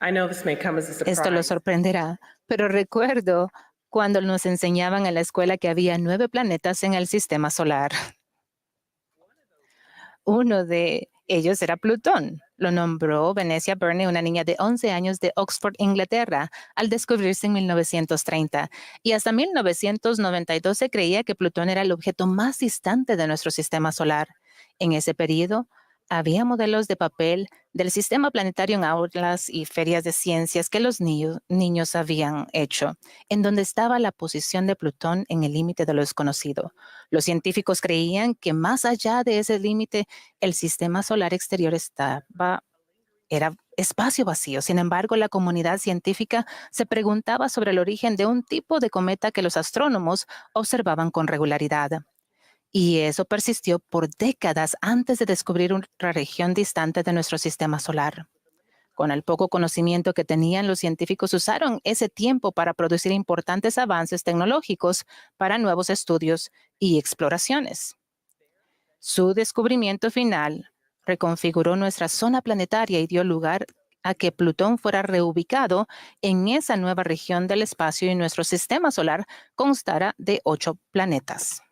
I know this may come as a Esto lo surprise. sorprenderá, pero recuerdo cuando nos enseñaban en la escuela que había 9 planetas en el sistema solar. Uno de ellos era Plutón. Lo nombró Venetia Burney, una niña de 11 años de Oxford, Inglaterra, al descubrirse en 1930. Y hasta 1992 se creía que Plutón era el objeto más distante de nuestro sistema solar. En ese periodo, había modelos de papel del sistema planetario en aulas y ferias de ciencias que los niños habían hecho, en donde estaba la posición de Plutón en el límite de lo desconocido. Los científicos creían que más allá de ese límite, el sistema solar exterior era espacio vacío. Sin embargo, la comunidad científica se preguntaba sobre el origen de un tipo de cometa que los astrónomos observaban con regularidad. Y eso persistió por décadas antes de descubrir otra región distante de nuestro sistema solar. Con el poco conocimiento que tenían, los científicos usaron ese tiempo para producir importantes avances tecnológicos para nuevos estudios y exploraciones. Su descubrimiento final reconfiguró nuestra zona planetaria y dio lugar a que Plutón fuera reubicado en esa nueva región del espacio y nuestro sistema solar constara de 8 planetas.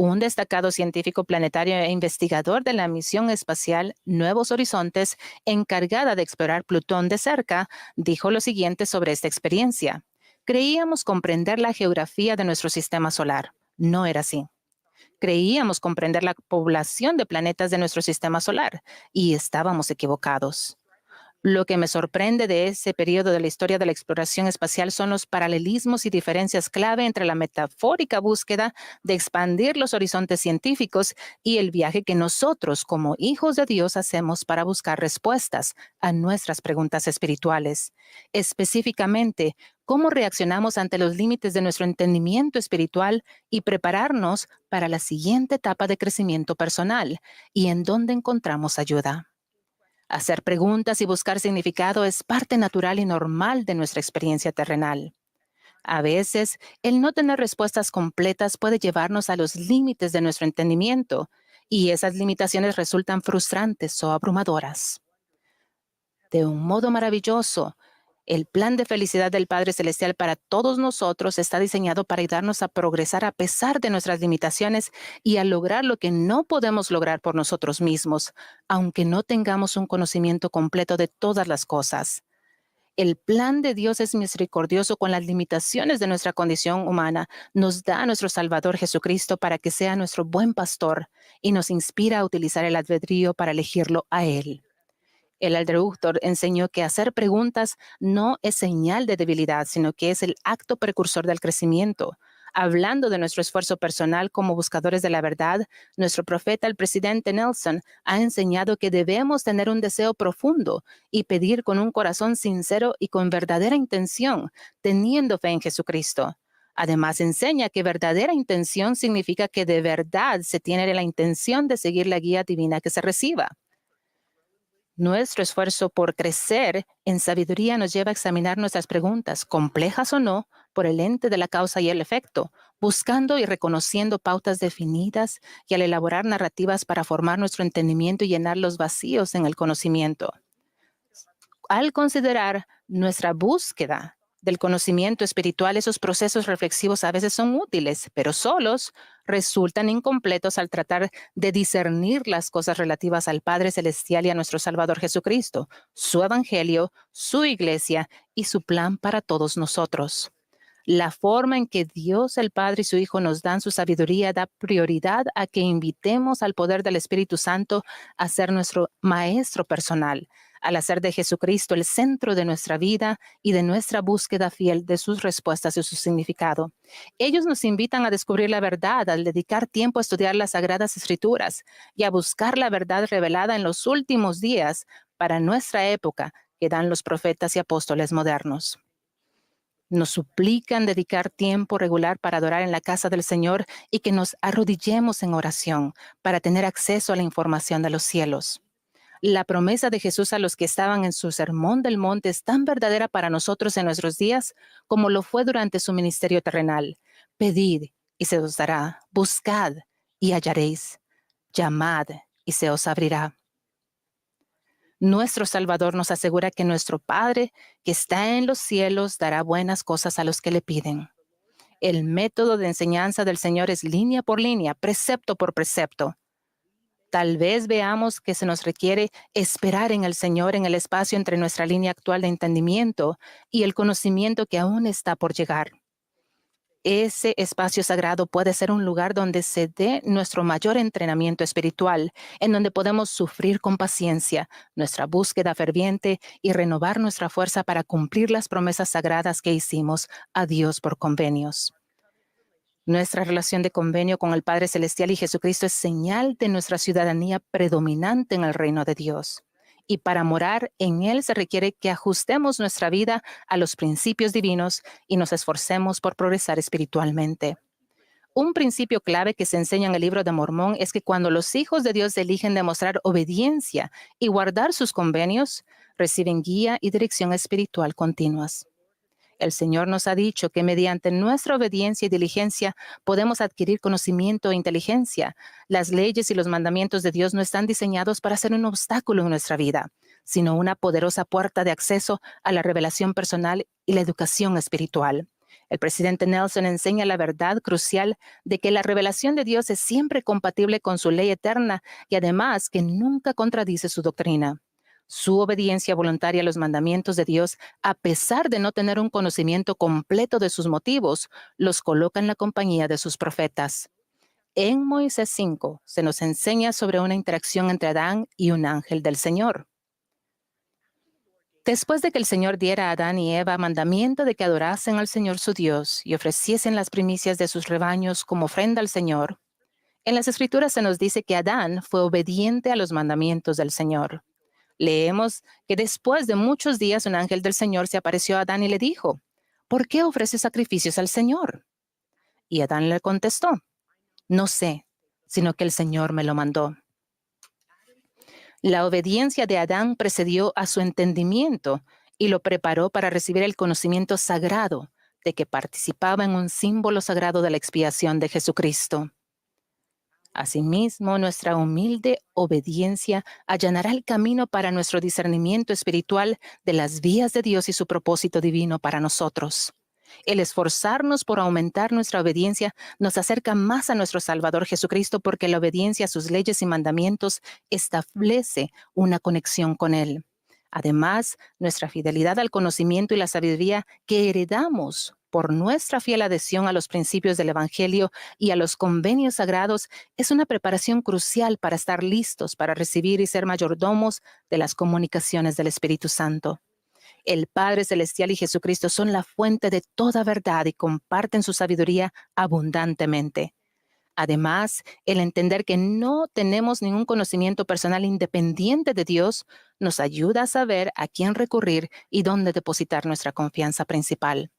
Un destacado científico planetario e investigador de la misión espacial Nuevos Horizontes, encargada de explorar Plutón de cerca, dijo lo siguiente sobre esta experiencia. Creíamos comprender la geografía de nuestro sistema solar. No era así. Creíamos comprender la población de planetas de nuestro sistema solar y estábamos equivocados. Lo que me sorprende de ese periodo de la historia de la exploración espacial son los paralelismos y diferencias clave entre la metafórica búsqueda de expandir los horizontes científicos y el viaje que nosotros, como hijos de Dios, hacemos para buscar respuestas a nuestras preguntas espirituales. Específicamente, cómo reaccionamos ante los límites de nuestro entendimiento espiritual y prepararnos para la siguiente etapa de crecimiento personal y en dónde encontramos ayuda. Hacer preguntas y buscar significado es parte natural y normal de nuestra experiencia terrenal. A veces, el no tener respuestas completas puede llevarnos a los límites de nuestro entendimiento, y esas limitaciones resultan frustrantes o abrumadoras. De un modo maravilloso, el plan de felicidad del Padre Celestial para todos nosotros está diseñado para ayudarnos a progresar a pesar de nuestras limitaciones y a lograr lo que no podemos lograr por nosotros mismos, aunque no tengamos un conocimiento completo de todas las cosas. El plan de Dios es misericordioso con las limitaciones de nuestra condición humana. Nos da a nuestro Salvador Jesucristo para que sea nuestro buen pastor y nos inspira a utilizar el albedrío para elegirlo a Él. El introductor enseñó que hacer preguntas no es señal de debilidad, sino que es el acto precursor del crecimiento. Hablando de nuestro esfuerzo personal como buscadores de la verdad, nuestro profeta, el presidente Nelson, ha enseñado que debemos tener un deseo profundo y pedir con un corazón sincero y con verdadera intención, teniendo fe en Jesucristo. Además, enseña que verdadera intención significa que de verdad se tiene la intención de seguir la guía divina que se reciba. Nuestro esfuerzo por crecer en sabiduría nos lleva a examinar nuestras preguntas, complejas o no, por el ente de la causa y el efecto, buscando y reconociendo pautas definidas y al elaborar narrativas para formar nuestro entendimiento y llenar los vacíos en el conocimiento. Al considerar nuestra búsqueda del conocimiento espiritual, esos procesos reflexivos a veces son útiles, pero solos resultan incompletos al tratar de discernir las cosas relativas al Padre Celestial y a nuestro Salvador Jesucristo, su Evangelio, su Iglesia y su plan para todos nosotros. La forma en que Dios el Padre y su Hijo nos dan su sabiduría da prioridad a que invitemos al poder del Espíritu Santo a ser nuestro maestro personal, al hacer de Jesucristo el centro de nuestra vida y de nuestra búsqueda fiel de sus respuestas y su significado. Ellos nos invitan a descubrir la verdad, al dedicar tiempo a estudiar las Sagradas Escrituras y a buscar la verdad revelada en los últimos días para nuestra época que dan los profetas y apóstoles modernos. Nos suplican dedicar tiempo regular para adorar en la casa del Señor y que nos arrodillemos en oración para tener acceso a la información de los cielos. La promesa de Jesús a los que estaban en su sermón del monte es tan verdadera para nosotros en nuestros días como lo fue durante su ministerio terrenal. Pedid y se os dará, buscad y hallaréis, llamad y se os abrirá. Nuestro Salvador nos asegura que nuestro Padre, que está en los cielos, dará buenas cosas a los que le piden. El método de enseñanza del Señor es línea por línea, precepto por precepto. Tal vez veamos que se nos requiere esperar en el Señor en el espacio entre nuestra línea actual de entendimiento y el conocimiento que aún está por llegar. Ese espacio sagrado puede ser un lugar donde se dé nuestro mayor entrenamiento espiritual, en donde podemos sufrir con paciencia nuestra búsqueda ferviente y renovar nuestra fuerza para cumplir las promesas sagradas que hicimos a Dios por convenios. Nuestra relación de convenio con el Padre Celestial y Jesucristo es señal de nuestra ciudadanía predominante en el reino de Dios. Y para morar en Él se requiere que ajustemos nuestra vida a los principios divinos y nos esforcemos por progresar espiritualmente. Un principio clave que se enseña en el libro de Mormón es que cuando los hijos de Dios eligen demostrar obediencia y guardar sus convenios, reciben guía y dirección espiritual continuas. El Señor nos ha dicho que mediante nuestra obediencia y diligencia podemos adquirir conocimiento e inteligencia. Las leyes y los mandamientos de Dios no están diseñados para ser un obstáculo en nuestra vida, sino una poderosa puerta de acceso a la revelación personal y la educación espiritual. El presidente Nelson enseña la verdad crucial de que la revelación de Dios es siempre compatible con su ley eterna y además que nunca contradice su doctrina. Su obediencia voluntaria a los mandamientos de Dios, a pesar de no tener un conocimiento completo de sus motivos, los coloca en la compañía de sus profetas. En Moisés 5 se nos enseña sobre una interacción entre Adán y un ángel del Señor. Después de que el Señor diera a Adán y Eva mandamiento de que adorasen al Señor su Dios y ofreciesen las primicias de sus rebaños como ofrenda al Señor, en las Escrituras se nos dice que Adán fue obediente a los mandamientos del Señor. Leemos que después de muchos días un ángel del Señor se apareció a Adán y le dijo, ¿por qué ofreces sacrificios al Señor? Y Adán le contestó, no sé, sino que el Señor me lo mandó. La obediencia de Adán precedió a su entendimiento y lo preparó para recibir el conocimiento sagrado de que participaba en un símbolo sagrado de la expiación de Jesucristo. Asimismo, nuestra humilde obediencia allanará el camino para nuestro discernimiento espiritual de las vías de Dios y su propósito divino para nosotros. El esforzarnos por aumentar nuestra obediencia nos acerca más a nuestro Salvador Jesucristo porque la obediencia a sus leyes y mandamientos establece una conexión con Él. Además, nuestra fidelidad al conocimiento y la sabiduría que heredamos por nuestra fiel adhesión a los principios del Evangelio y a los convenios sagrados es una preparación crucial para estar listos para recibir y ser mayordomos de las comunicaciones del Espíritu Santo. El Padre Celestial y Jesucristo son la fuente de toda verdad y comparten su sabiduría abundantemente. Además, el entender que no tenemos ningún conocimiento personal independiente de Dios nos ayuda a saber a quién recurrir y dónde depositar nuestra confianza principal.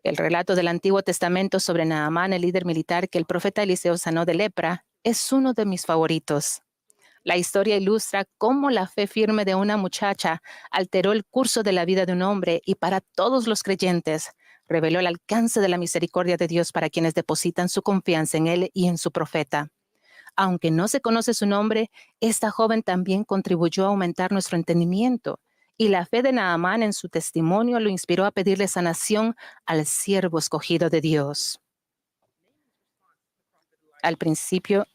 El relato del Antiguo Testamento sobre Naamán, el líder militar que el profeta Eliseo sanó de lepra, es uno de mis favoritos. La historia ilustra cómo la fe firme de una muchacha alteró el curso de la vida de un hombre y para todos los creyentes reveló el alcance de la misericordia de Dios para quienes depositan su confianza en Él y en su profeta. Aunque no se conoce su nombre, esta joven también contribuyó a aumentar nuestro entendimiento y la fe de Naamán en su testimonio lo inspiró a pedirle sanación al siervo escogido de Dios. Al principio,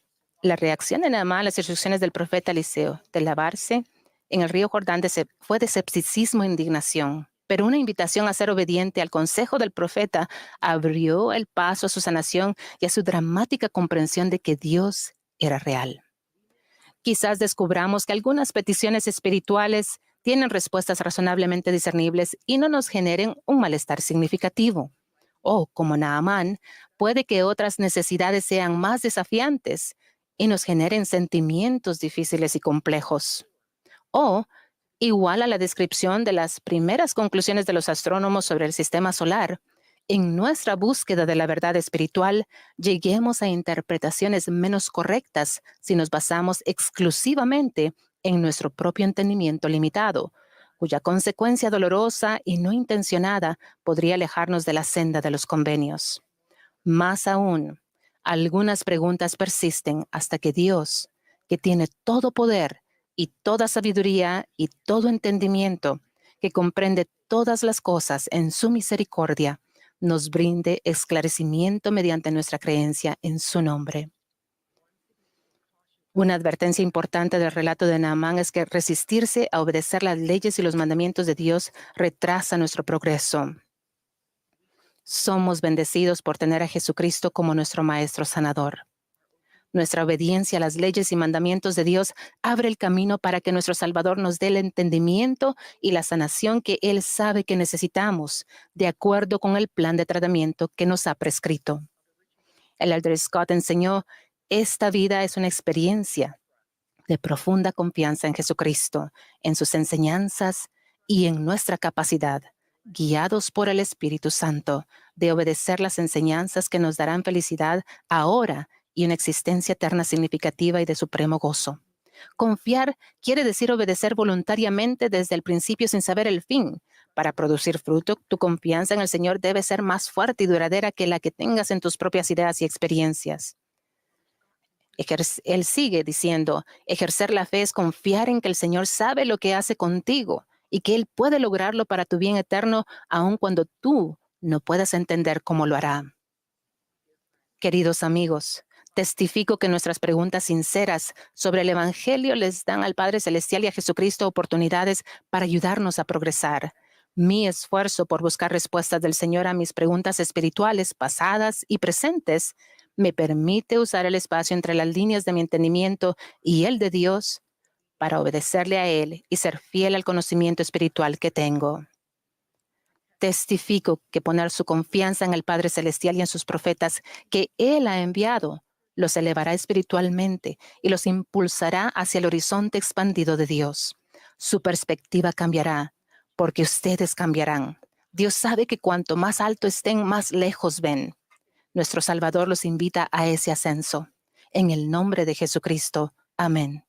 la reacción de Naamán a las instrucciones del profeta Eliseo de lavarse en el río Jordán fue de escepticismo e indignación. Pero una invitación a ser obediente al consejo del profeta abrió el paso a su sanación y a su dramática comprensión de que Dios era real. Quizás descubramos que algunas peticiones espirituales tienen respuestas razonablemente discernibles y no nos generen un malestar significativo. O, como Naamán, puede que otras necesidades sean más desafiantes y nos generen sentimientos difíciles y complejos. O, igual a la descripción de las primeras conclusiones de los astrónomos sobre el sistema solar, en nuestra búsqueda de la verdad espiritual, lleguemos a interpretaciones menos correctas si nos basamos exclusivamente en nuestro propio entendimiento limitado, cuya consecuencia dolorosa y no intencionada podría alejarnos de la senda de los convenios. Más aún, algunas preguntas persisten hasta que Dios, que tiene todo poder, y toda sabiduría y todo entendimiento, que comprende todas las cosas en su misericordia, nos brinde esclarecimiento mediante nuestra creencia en su nombre. Una advertencia importante del relato de Naamán es que resistirse a obedecer las leyes y los mandamientos de Dios retrasa nuestro progreso. Somos bendecidos por tener a Jesucristo como nuestro Maestro Sanador. Nuestra obediencia a las leyes y mandamientos de Dios abre el camino para que nuestro Salvador nos dé el entendimiento y la sanación que Él sabe que necesitamos, de acuerdo con el plan de tratamiento que nos ha prescrito. El elder Scott enseñó, esta vida es una experiencia de profunda confianza en Jesucristo, en sus enseñanzas y en nuestra capacidad, guiados por el Espíritu Santo, de obedecer las enseñanzas que nos darán felicidad ahora y una existencia eterna significativa y de supremo gozo. Confiar quiere decir obedecer voluntariamente desde el principio sin saber el fin. Para producir fruto, tu confianza en el Señor debe ser más fuerte y duradera que la que tengas en tus propias ideas y experiencias. Él sigue diciendo, ejercer la fe es confiar en que el Señor sabe lo que hace contigo y que Él puede lograrlo para tu bien eterno, aun cuando tú no puedas entender cómo lo hará. Queridos amigos, testifico que nuestras preguntas sinceras sobre el Evangelio les dan al Padre Celestial y a Jesucristo oportunidades para ayudarnos a progresar. Mi esfuerzo por buscar respuestas del Señor a mis preguntas espirituales pasadas y presentes me permite usar el espacio entre las líneas de mi entendimiento y el de Dios para obedecerle a Él y ser fiel al conocimiento espiritual que tengo. Testifico que poner su confianza en el Padre Celestial y en sus profetas que Él ha enviado los elevará espiritualmente y los impulsará hacia el horizonte expandido de Dios. Su perspectiva cambiará porque ustedes cambiarán. Dios sabe que cuanto más alto estén, más lejos ven. Nuestro Salvador los invita a ese ascenso. En el nombre de Jesucristo. Amén.